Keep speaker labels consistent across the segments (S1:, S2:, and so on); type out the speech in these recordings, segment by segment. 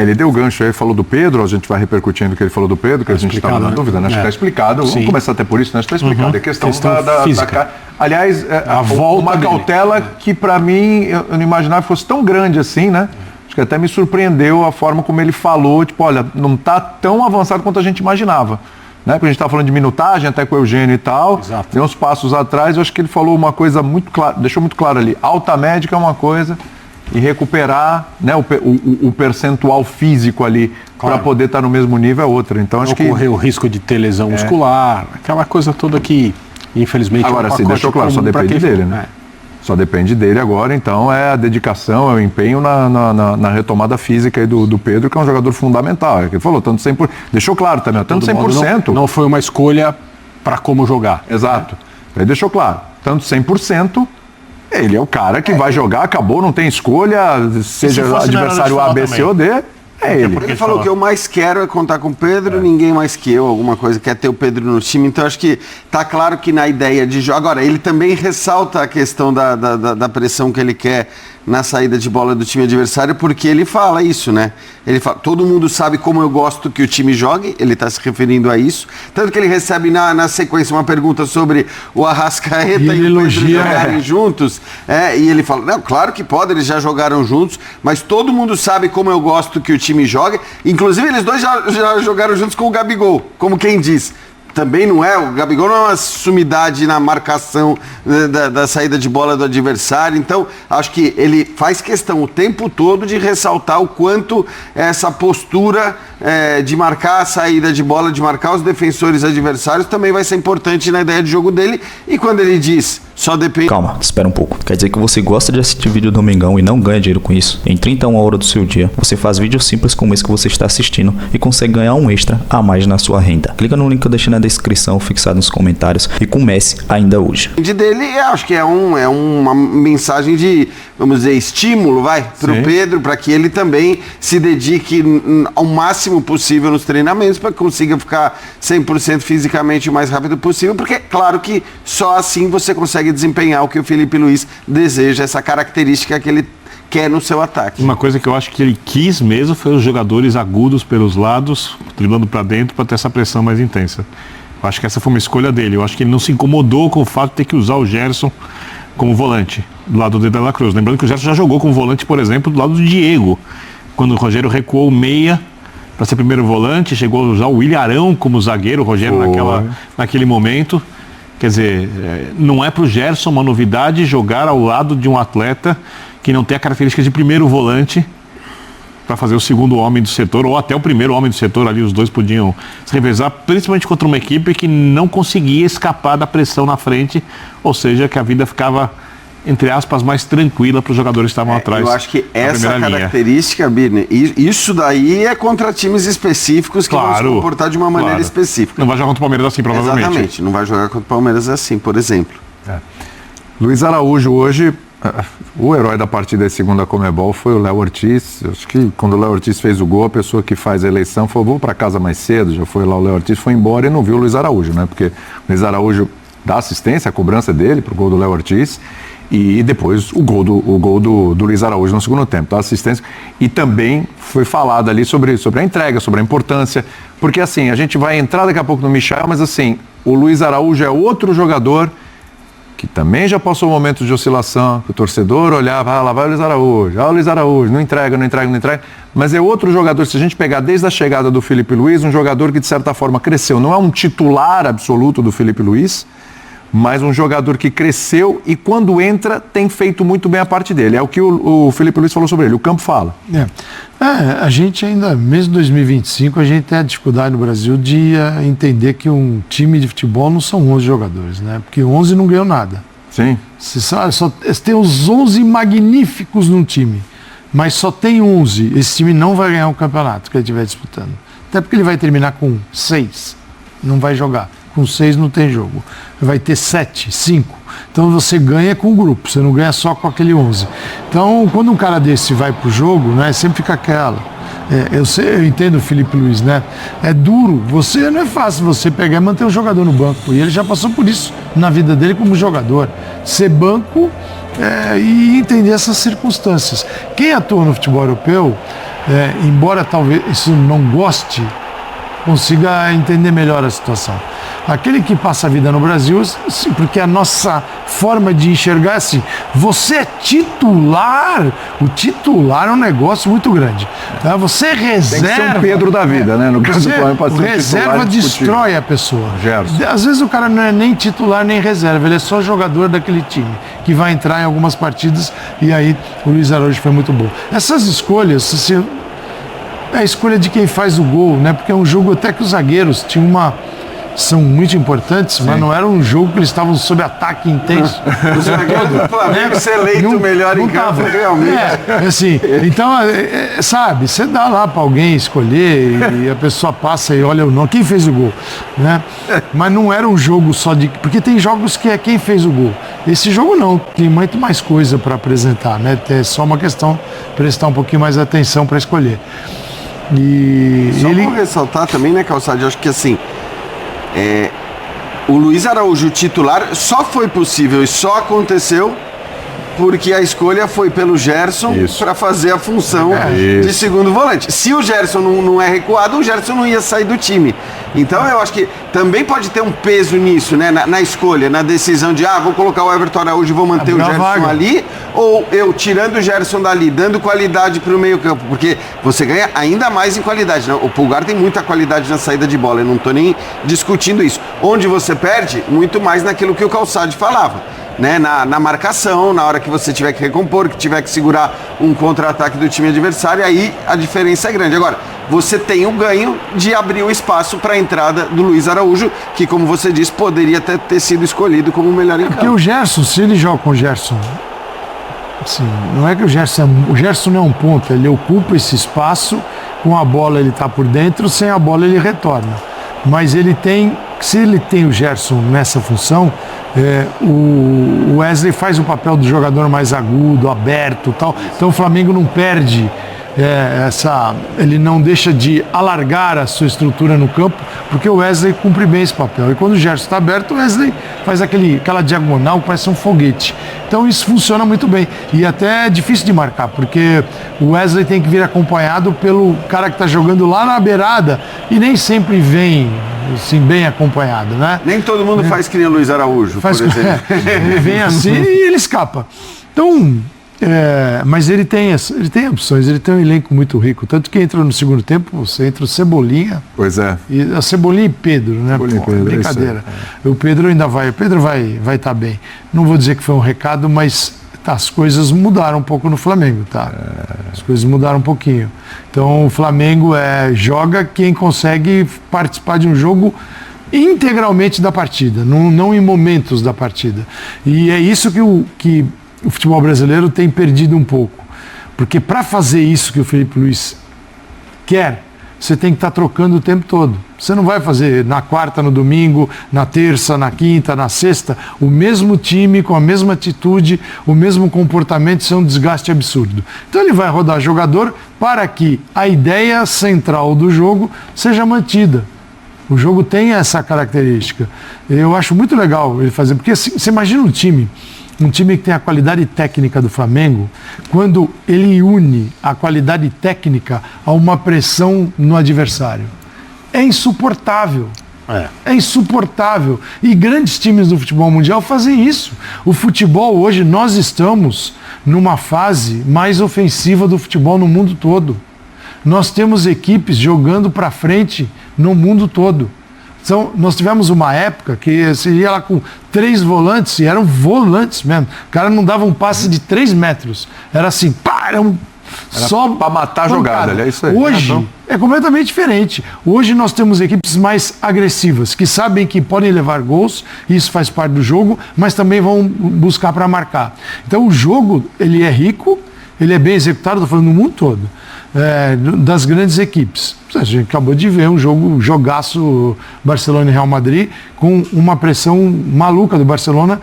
S1: Ele deu o gancho aí, falou do Pedro, a gente vai repercutindo o que ele falou do Pedro, que a gente estava na dúvida, né? Acho que está explicado. Vamos começar até por isso, né? Acho que está explicado. A questão da aliás, uma cautela que para mim, eu não imaginava que fosse tão grande assim, né? Acho que até me surpreendeu a forma como ele falou, tipo, olha, não está tão avançado quanto a gente imaginava. Né? Porque a gente está falando de minutagem, até com o Eugênio e tal.
S2: Exato.
S1: Tem uns passos atrás, eu acho que ele falou uma coisa muito clara, deixou muito claro ali. Alta médica é uma coisa e recuperar, né, o percentual físico ali para poder estar no mesmo nível é outra. Então acho que
S2: correr o risco de ter lesão muscular, aquela coisa toda que infelizmente
S1: agora sim, deixou claro, só depende dele, né? Só depende dele agora, então é a dedicação, é o empenho na retomada física aí do Pedro, que é um jogador fundamental. É que ele falou, tanto 100%, deixou claro também, tanto 100%.
S2: Não foi uma escolha para como jogar.
S1: Exato. Ele deixou claro, tanto 100%, ele é o cara que vai jogar, acabou, não tem escolha, seja adversário A, B, C ou D. É ele.
S3: Ele falou que eu mais quero é contar com o Pedro, ninguém mais que eu, alguma coisa, quer ter o Pedro no time. Então acho que tá claro que na ideia de jogo. Agora, ele também ressalta a questão da pressão que ele quer na saída de bola do time adversário, porque ele fala isso, né? Ele fala, todo mundo sabe como eu gosto que o time jogue, ele está se referindo a isso. Tanto que ele recebe na sequência uma pergunta sobre o Arrascaeta e o Pedro jogarem juntos. E ele fala, não, claro que pode, eles já jogaram juntos, mas todo mundo sabe como eu gosto que o time jogue. Inclusive, eles dois já jogaram juntos com o Gabigol, como quem diz. Também não é, o Gabigol não é uma sumidade na marcação da saída de bola do adversário, então acho que ele faz questão o tempo todo de ressaltar o quanto essa postura de marcar a saída de bola, de marcar os defensores adversários também vai ser importante na ideia de jogo dele. E quando ele diz, só depende...
S4: Calma, espera um pouco. Quer dizer que você gosta de assistir vídeo do Domingão e não ganha dinheiro com isso? Em 31 horas do seu dia, você faz vídeos simples como esse que você está assistindo e consegue ganhar um extra a mais na sua renda. Clica no link que eu deixei na descrição, fixado nos comentários, e comece ainda hoje.
S3: Dele, acho que é uma mensagem de, vamos dizer, estímulo, para o Pedro, para que ele também se dedique ao máximo possível nos treinamentos, para que consiga ficar 100% fisicamente o mais rápido possível, porque é claro que só assim você consegue desempenhar o que o Felipe Luiz deseja, essa característica que ele quer no seu ataque.
S2: Uma coisa que eu acho que ele quis mesmo foi os jogadores agudos pelos lados, driblando para dentro, para ter essa pressão mais intensa. Eu acho que essa foi uma escolha dele. Eu acho que ele não se incomodou com o fato de ter que usar o Gerson como volante do lado do De La Cruz. Lembrando que o Gerson já jogou como volante, por exemplo, do lado do Diego, quando o Rogério recuou o meia para ser primeiro volante, chegou a usar o William Arão como zagueiro, o Rogério naquele momento. Quer dizer, não é para o Gerson uma novidade jogar ao lado de um atleta que não tem a característica de primeiro volante para fazer o segundo homem do setor, ou até o primeiro homem do setor ali, os dois podiam se revezar, principalmente contra uma equipe que não conseguia escapar da pressão na frente, ou seja, que a vida ficava, entre aspas, mais tranquila para os jogadores que estavam atrás.
S3: Eu acho que essa característica, Birne, isso daí é contra times específicos que vão se comportar de uma maneira específica.
S2: Não vai jogar contra o Palmeiras assim, provavelmente.
S3: Exatamente, não vai jogar contra o Palmeiras assim, por exemplo.
S1: Luiz Araújo hoje, o herói da partida da segunda Conmebol foi o Léo Ortiz. Eu acho que quando o Léo Ortiz fez o gol, a pessoa que faz a eleição falou, vou para casa mais cedo, já foi lá o Léo Ortiz, foi embora e não viu o Luiz Araújo, né? Porque o Luiz Araújo dá assistência, a cobrança dele pro gol do Léo Ortiz, e depois o gol do Luiz Araújo no segundo tempo, tá? Assistência. E também foi falado ali sobre a entrega, sobre a importância, porque assim, a gente vai entrar daqui a pouco no Michael, mas assim, o Luiz Araújo é outro jogador que também já passou momentos de oscilação, que o torcedor olhava, lá vai o Luiz Araújo, não entrega, mas é outro jogador, se a gente pegar desde a chegada do Felipe Luiz, um jogador que de certa forma cresceu, não é um titular absoluto do Felipe Luiz, mas um jogador que cresceu e quando entra tem feito muito bem a parte dele. É o que o Felipe Luiz falou sobre ele, o campo fala.
S5: A gente ainda, mesmo em 2025, a gente tem a dificuldade no Brasil de entender que um time de futebol não são 11 jogadores, né? Porque 11 não ganhou nada.
S1: Sim.
S5: Só tem os 11 magníficos num time, mas só tem 11. Esse time não vai ganhar o campeonato que ele estiver disputando. Até porque ele vai terminar com 6, não vai jogar. Com 6 não tem jogo. Vai ter 7, 5. Então você ganha com o grupo, você não ganha só com aquele 11. Então, quando um cara desse vai pro jogo, né, sempre fica aquela. Eu entendo o Felipe Luiz, né? É duro, não é fácil você pegar e manter um jogador no banco. E ele já passou por isso na vida dele como jogador. Ser banco e entender essas circunstâncias. Quem atua no futebol europeu embora talvez isso não goste, consiga entender melhor a situação. Aquele que passa a vida no Brasil, porque a nossa forma de enxergar é assim, você é titular, o titular é um negócio muito grande. Tá? Você reserva...
S1: Tem que ser um Pedro da vida, né? No caso do Flamengo, pode ser um
S5: reserva destrói a pessoa.
S1: Gerson.
S5: Às vezes o cara não é nem titular nem reserva, ele é só jogador daquele time, que vai entrar em algumas partidas, e aí o Luiz Araújo foi muito bom. Essas escolhas, é a escolha de quem faz o gol, né? Porque é um jogo até que os zagueiros são muito importantes, mas não era um jogo que eles estavam sob ataque intenso.
S3: O zagueiro do Flamengo ser eleito o melhor em campo, realmente.
S5: Assim, então, sabe, você dá lá para alguém escolher e a pessoa passa e olha o nome, quem fez o gol, né? Mas não era um jogo só de... Porque tem jogos que é quem fez o gol. Esse jogo não, tem muito mais coisa para apresentar, né? É só uma questão de prestar um pouquinho mais atenção para escolher. E
S3: só para ressaltar também, né, Calçado, eu acho que assim... o Luiz Araújo titular só foi possível e só aconteceu porque a escolha foi pelo Gerson para fazer a função de segundo volante. Se o Gerson não é recuado, o Gerson não ia sair do time. Então eu acho que também pode ter um peso nisso, né? Na escolha, na decisão de vou colocar o Everton Araújo e vou manter o Gerson ali, ou eu tirando o Gerson dali, dando qualidade para o meio campo, porque você ganha ainda mais em qualidade, né? O Pulgar tem muita qualidade na saída de bola, eu não estou nem discutindo isso. Onde você perde, muito mais naquilo que o Calçade falava. Né, na marcação, na hora que você tiver que recompor, que tiver que segurar um contra-ataque do time adversário, aí a diferença é grande. Agora, você tem o ganho de abrir o espaço para a entrada do Luiz Araújo, que, como você disse, poderia ter sido escolhido como o melhor em campo.
S5: Porque o Gerson, se ele joga com o Gerson, assim, não é que o Gerson não é um ponta, ele ocupa esse espaço, com a bola ele está por dentro, sem a bola ele retorna. Mas se ele tem o Gerson nessa função, o Wesley faz o papel do jogador mais agudo, aberto, tal. Então o Flamengo não perde ele não deixa de alargar a sua estrutura no campo, porque o Wesley cumpre bem esse papel. E quando o Gerson está aberto, o Wesley faz aquela diagonal que parece um foguete. Então isso funciona muito bem. E até é difícil de marcar, porque o Wesley tem que vir acompanhado pelo cara que está jogando lá na beirada e nem sempre vem assim, bem acompanhado, né?
S3: Nem todo mundo faz que nem o Luiz Araújo, por exemplo.
S5: Ele vem assim e ele escapa. Então... mas ele tem opções, ele tem um elenco muito rico, tanto que entra no segundo tempo, você entra o Cebolinha.
S1: Pois é.
S5: E a Cebolinha e Pedro, né?
S1: Pedro,
S5: brincadeira. O Pedro ainda vai estar bem. Não vou dizer que foi um recado, mas as coisas mudaram um pouco no Flamengo, tá? As coisas mudaram um pouquinho. Então o Flamengo joga quem consegue participar de um jogo integralmente da partida, não em momentos da partida. E é isso que o futebol brasileiro tem perdido um pouco. Porque para fazer isso que o Felipe Luiz quer, você tem que estar trocando o tempo todo. Você não vai fazer na quarta, no domingo, na terça, na quinta, na sexta, o mesmo time, com a mesma atitude, o mesmo comportamento, isso é um desgaste absurdo. Então ele vai rodar jogador para que a ideia central do jogo seja mantida. O jogo tem essa característica. Eu acho muito legal ele fazer, porque assim, você imagina um time que tem a qualidade técnica do Flamengo, quando ele une a qualidade técnica a uma pressão no adversário. É insuportável. É insuportável. E grandes times do futebol mundial fazem isso. O futebol hoje, nós estamos numa fase mais ofensiva do futebol no mundo todo. Nós temos equipes jogando para frente no mundo todo. Então, nós tivemos uma época que você ia lá com 3 volantes, e eram volantes mesmo. O cara não dava um passe de 3 metros. Era assim, era só
S1: para matar a jogada. É isso aí.
S5: Hoje é completamente diferente. Hoje nós temos equipes mais agressivas, que sabem que podem levar gols, e isso faz parte do jogo, mas também vão buscar para marcar. Então o jogo, ele é rico, ele é bem executado, estou falando no mundo todo. Das grandes equipes. A gente acabou de ver um jogaço Barcelona e Real Madrid, com uma pressão maluca do Barcelona,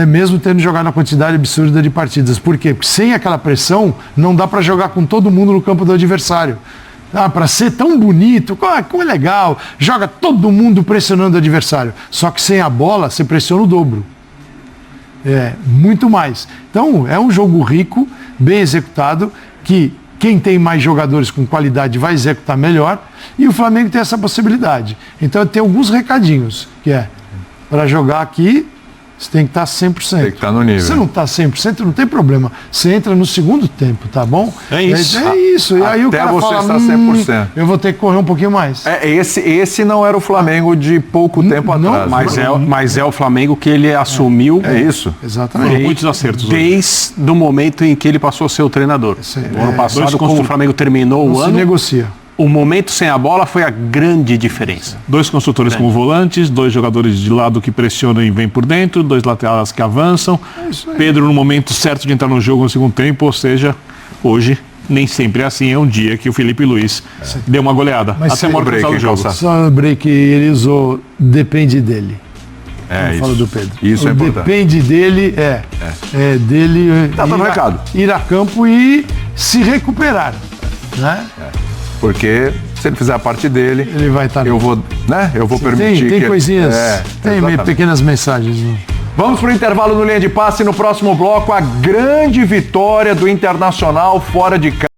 S5: mesmo tendo jogado uma quantidade absurda de partidas. Por quê? Porque sem aquela pressão não dá para jogar com todo mundo no campo do adversário. Para ser tão bonito, como é legal, joga todo mundo pressionando o adversário. Só que sem a bola você pressiona o dobro. Muito mais. Então é um jogo rico, bem executado, que quem tem mais jogadores com qualidade vai executar melhor, e o Flamengo tem essa possibilidade. Então tem alguns recadinhos, que é, para jogar aqui, você tem que estar 100%.
S1: Tem que estar no nível.
S5: Se não está 100%, não tem problema. Você entra no segundo tempo, tá bom?
S2: É isso.
S5: É isso. E aí o
S1: Até
S5: cara
S1: você
S5: fala,
S1: estar 100%.
S5: eu vou ter que correr um pouquinho mais.
S1: Esse não era o Flamengo de pouco tempo
S5: não,
S1: atrás.
S6: Mas é o Flamengo que ele assumiu
S1: É isso.
S5: Exatamente.
S2: Foram muitos acertos hoje.
S6: desde o momento em que ele passou a ser o treinador.
S5: Isso aí.
S6: No ano passado,
S2: Dois
S6: como o Flamengo terminou
S5: Não
S6: o
S5: se
S6: ano,
S5: negocia.
S6: o momento sem a bola foi a grande diferença.
S2: 2 construtores como volantes, 2 jogadores de lado que pressionam e vêm por dentro, 2 laterais que avançam. Pedro no momento certo de entrar no jogo no segundo tempo, ou seja, hoje nem sempre é assim, é um dia que o Felipe Luiz deu uma goleada.
S5: Mas
S2: Até
S5: se-
S2: maior
S1: break,
S2: do
S1: hein,
S2: jogo.
S1: Calçado?
S5: Só lembrei que ele usou depende dele.
S1: É
S5: Fala
S1: isso.
S5: do Pedro.
S1: Isso é
S5: O
S1: importante.
S5: depende dele, dele
S1: Tá dando recado.
S5: ir a campo e se recuperar. Né?
S1: Porque se ele fizer a parte dele,
S5: Ele vai estar.
S1: eu vou permitir
S5: Tem
S1: que...
S5: coisinhas, tem
S1: exatamente.
S5: pequenas mensagens. Né?
S1: Vamos para o intervalo no Linha de Passe. No próximo bloco, a grande vitória do Internacional fora de casa.